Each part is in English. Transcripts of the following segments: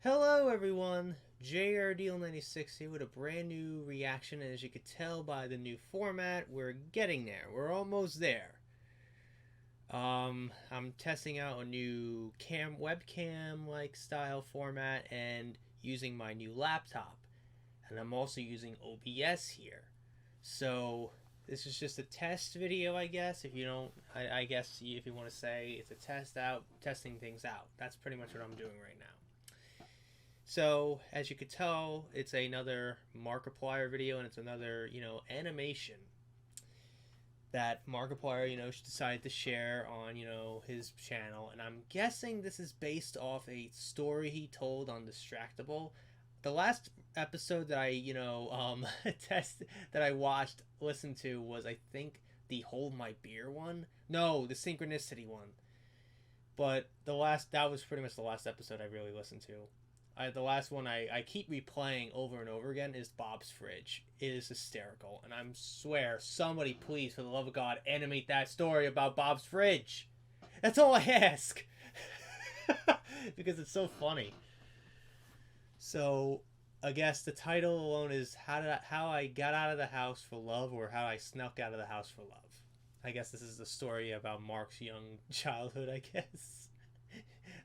Hello everyone, JRDeal96 here with a brand new reaction, and as you could tell by the new format, we're getting there. We're almost there. I'm testing out a new webcam like style format and using my new laptop. And I'm also using OBS here. So this is just a test video, I guess. If you don't, I guess if you want to say it's a testing things out. That's pretty much what I'm doing right now. So, as you could tell, it's another Markiplier video, and it's another, animation that Markiplier, decided to share on, his channel. And I'm guessing this is based off a story he told on Distractible. The last episode that I, that I listened to was, I think, the Hold My Beer one. No, the Synchronicity one. But that was pretty much the last episode I really listened to. The last one I keep replaying over and over again is Bob's Fridge. It is hysterical. And I swear, somebody please, for the love of God, animate that story about Bob's Fridge. That's all I ask. Because it's so funny. So, I guess the title alone is How I Got Out of the House for Love, or How I Snuck Out of the House for Love. I guess this is the story about Mark's young childhood, I guess.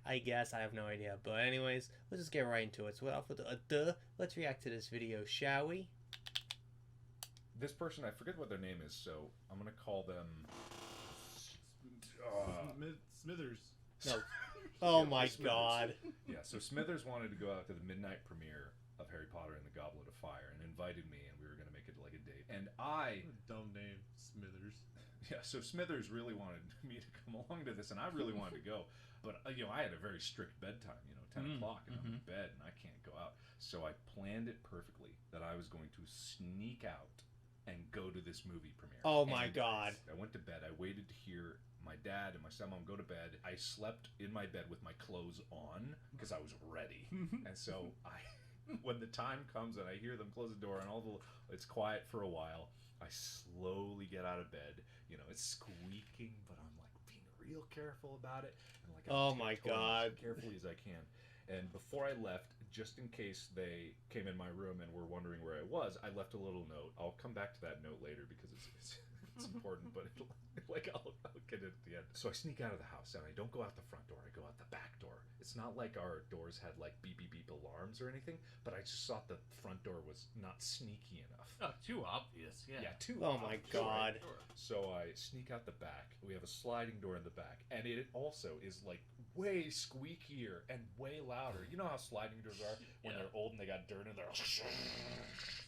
I have no idea. But anyways, let's just get right into it. So without further ado, let's react to this video, shall we? This person, I forget what their name is, so I'm gonna call them Smithers. No. Oh my God. Yeah, so Smithers wanted to go out to the midnight premiere of Harry Potter and the Goblet of Fire and invited me, and we were gonna make it like a date. And I... What a dumb name, Smithers. Yeah, so Smithers really wanted me to come along to this, and I really wanted to go. But, I had a very strict bedtime, 10 o'clock, and I'm in bed, and I can't go out. So I planned it perfectly that I was going to sneak out and go to this movie premiere. Oh my God. I went to bed. I waited to hear my dad and my stepmom go to bed. I slept in my bed with my clothes on because I was ready. And so when the time comes and I hear them close the door and it's quiet for a while, I slowly get out of bed. It's squeaking, but I'm like being real careful about it, and like oh my God, as carefully as I can. And before I left, just in case they came in my room and were wondering where I was, I left a little note. I'll come back to that note later because it's important, but I'll get it at the end. So I sneak out of the house, and I don't go out the front door. I go out the back door. It's not like our doors had like beep beep beep alarms or anything, but I just thought the front door was not sneaky enough. Oh, too obvious. Yeah. Too Oh obvious. my God. Right? So I sneak out the back. We have a sliding door in the back, and it also is like way squeakier and way louder. You know how sliding doors are when they're old and they got dirt in there. It's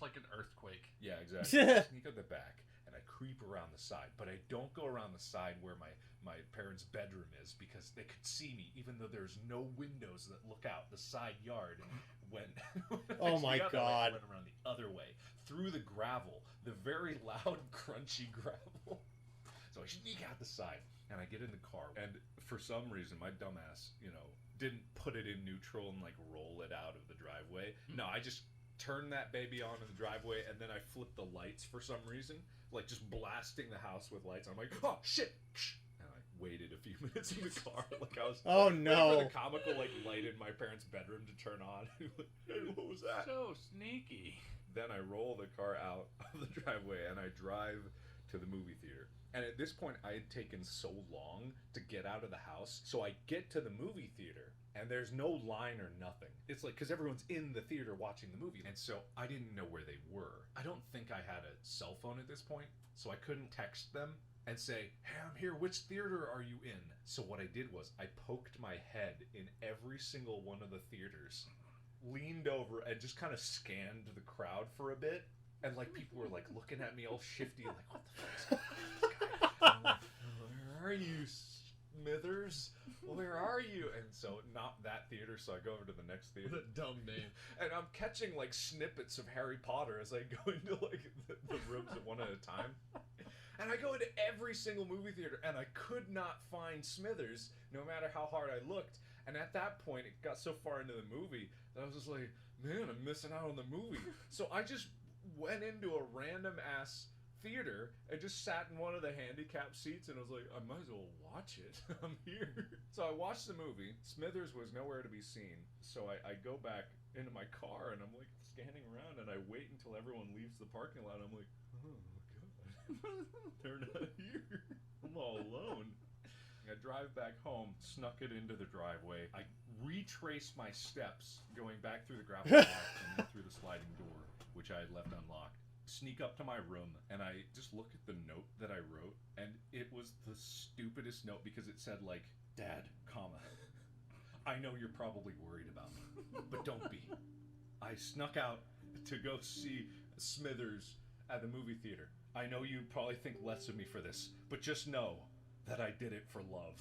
like an earthquake. Yeah, exactly. I sneak out the back and I creep around the side, but I don't go around the side where my parents' bedroom is because they could see me, even though there's no windows that look out the side yard. When oh my God, I went around the other way through the gravel, the very loud, crunchy gravel. So I sneak out the side and I get in the car, and for some reason my dumbass, didn't put it in neutral and like roll it out of the driveway. No, I just turn that baby on in the driveway, and then I flip the lights for some reason, like just blasting the house with lights. I'm like, oh shit! And I waited a few minutes in the car, like I was oh no, waiting for the comical like light in my parents' bedroom to turn on. Hey, what was that? So sneaky. Then I roll the car out of the driveway and I drive to the movie theater. And at this point, I had taken so long to get out of the house. So I get to the movie theater, and there's no line or nothing. It's like, because everyone's in the theater watching the movie. And so I didn't know where they were. I don't think I had a cell phone at this point, so I couldn't text them and say, hey, I'm here, which theater are you in? So what I did was I poked my head in every single one of the theaters, leaned over, and just kind of scanned the crowd for a bit. And like people were like looking at me all shifty, like, what the fuck is going on with this guy? And I'm like, where are you, Smithers? Where are you? And so not that theater, so I go over to the next theater. What a dumb name. And I'm catching like snippets of Harry Potter as I go into like the rooms one at a time. And I go into every single movie theater, and I could not find Smithers, no matter how hard I looked. And at that point, it got so far into the movie that I was just like, man, I'm missing out on the movie. So I just went into a random ass theater and just sat in one of the handicap seats, and I was like, I might as well watch it. I'm here. So I watched the movie. Smithers was nowhere to be seen. So I go back into my car, and I'm like scanning around, and I wait until everyone leaves the parking lot. I'm like, oh god, they're not here. I'm all alone. I drive back home, snuck it into the driveway. I retrace my steps going back through the gravel walk and then through the sliding door, which I had left unlocked. Sneak up to my room, and I just look at the note that I wrote, and it was the stupidest note because it said, like, Dad, comma, I know you're probably worried about me, but don't be. I snuck out to go see Smithers at the movie theater. I know you probably think less of me for this, but just know that I did it for love.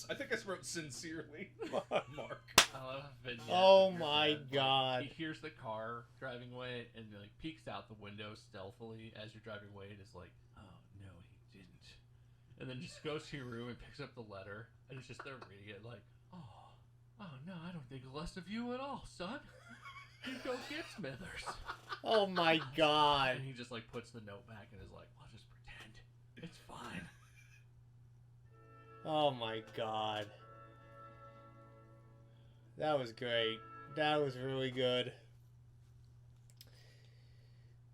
I think I wrote sincerely, Mark. I love a vignette Oh of your my dad, like, God. he hears the car driving away and like peeks out the window stealthily as you're driving away and is like, oh no, he didn't. And then just goes to your room and picks up the letter and it's just there reading it like, oh no, I don't think less of you at all, son. You go get Smithers. Oh my God. And he just like puts the note back and is like, I'll just pretend. It's fine. Oh my God. That was great. That was really good.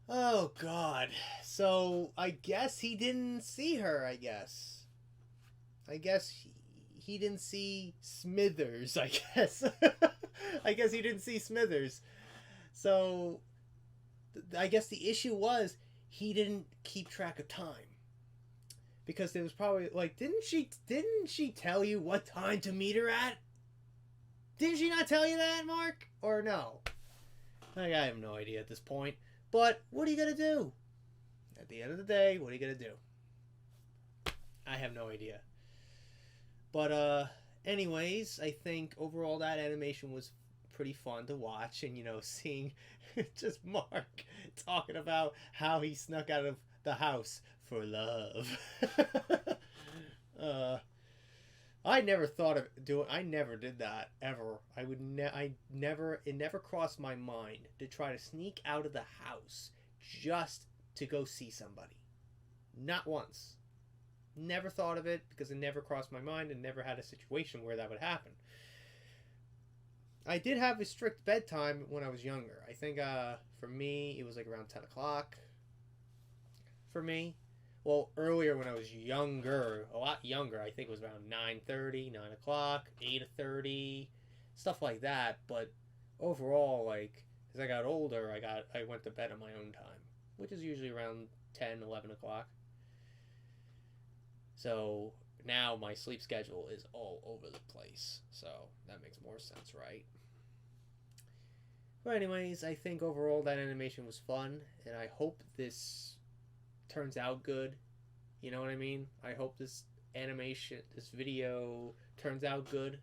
Oh God. So I guess he didn't see her, I guess. He didn't see Smithers, I guess. I guess he didn't see Smithers. So I guess the issue was he didn't keep track of time. Because there was probably, like, didn't she tell you what time to meet her at? Didn't she not tell you that, Mark? Or no? Like, I have no idea at this point. But what are you going to do? At the end of the day, what are you going to do? I have no idea. But, anyways, I think overall that animation was pretty fun to watch. And, you know, seeing just Mark talking about how he snuck out of the house for love. I never thought of doing. I never did that ever. It never crossed my mind to try to sneak out of the house just to go see somebody. Not once. Never thought of it because it never crossed my mind and never had a situation where that would happen. I did have a strict bedtime when I was younger. I think for me it was like around 10 o'clock. For me. Well, earlier when I was younger, a lot younger, I think it was around 9:30, 9 o'clock, 8:30, stuff like that. But overall, like, as I got older, I went to bed on my own time, which is usually around 10, 11 o'clock. So now my sleep schedule is all over the place. So that makes more sense, right? But anyways, I think overall that animation was fun, and I hope this turns out good. You know what I mean? I hope this video turns out good.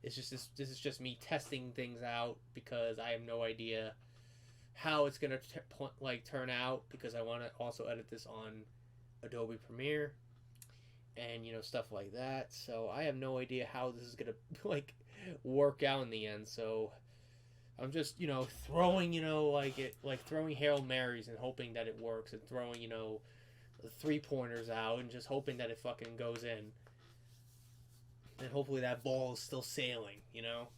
It's just this is just me testing things out because I have no idea how it's gonna turn out, because I want to also edit this on Adobe Premiere and, you know, stuff like that. So I have no idea how this is gonna like work out in the end. So I'm just, you know, throwing, you know, throwing Hail Marys and hoping that it works, and throwing, you know, 3-pointers out and just hoping that it fucking goes in. And hopefully that ball is still sailing, you know?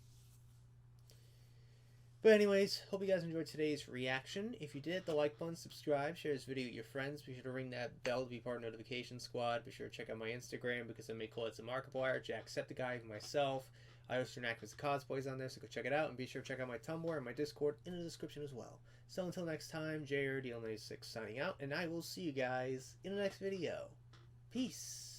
But anyways, hope you guys enjoyed today's reaction. If you did, hit the like button, subscribe, share this video with your friends. Be sure to ring that bell to be part of the notification squad. Be sure to check out my Instagram because I make collabs with Markiplier, Jacksepticeye, and myself. I also interact with the cosplays on there, so go check it out. And be sure to check out my Tumblr and my Discord in the description as well. So until next time, JRDL96 signing out, and I will see you guys in the next video. Peace.